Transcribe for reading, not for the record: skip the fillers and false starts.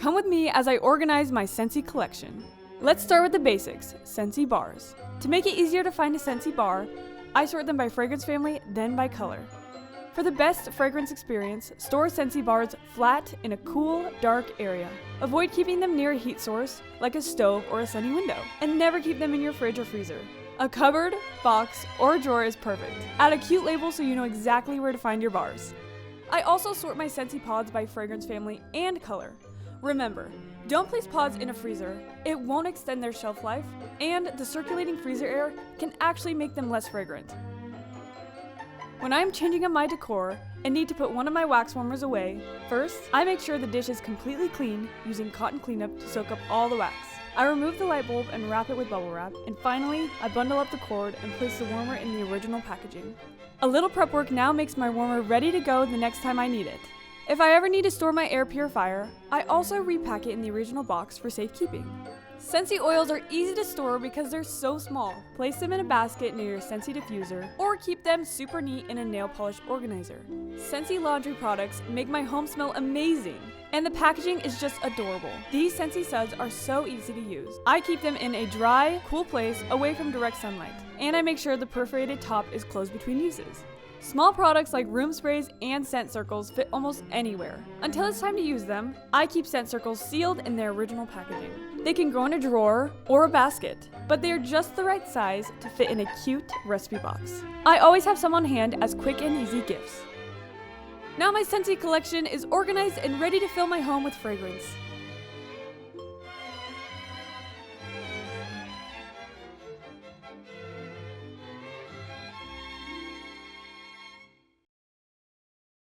Come with me as I organize my Scentsy collection. Let's start with the basics, Scentsy Bars. To make it easier to find a Scentsy bar, I sort them by fragrance family, then by color. For the best fragrance experience, store Scentsy Bars flat in a cool, dark area. Avoid keeping them near a heat source, like a stove or a sunny window, and never keep them in your fridge or freezer. A cupboard, box, or drawer is perfect. Add a cute label so you know exactly where to find your bars. I also sort my Scentsy Pods by fragrance family and color. Remember, don't place pods in a freezer. It won't extend their shelf life, and the circulating freezer air can actually make them less fragrant. When I'm changing up my decor and need to put one of my wax warmers away, first, I make sure the dish is completely clean using cotton cleanup to soak up all the wax. I remove the light bulb and wrap it with bubble wrap, and finally, I bundle up the cord and place the warmer in the original packaging. A little prep work now makes my warmer ready to go the next time I need it. If I ever need to store my air purifier, I also repack it in the original box for safekeeping. Scentsy oils are easy to store because they're so small. Place them in a basket near your Scentsy diffuser, or keep them super neat in a nail polish organizer. Scentsy laundry products make my home smell amazing, and the packaging is just adorable. These Scentsy Suds are so easy to use. I keep them in a dry, cool place away from direct sunlight, and I make sure the perforated top is closed between uses. Small products like room sprays and scent circles fit almost anywhere. Until it's time to use them, I keep scent circles sealed in their original packaging. They can go in a drawer or a basket, but they are just the right size to fit in a cute recipe box. I always have some on hand as quick and easy gifts. Now my Scentsy collection is organized and ready to fill my home with fragrance.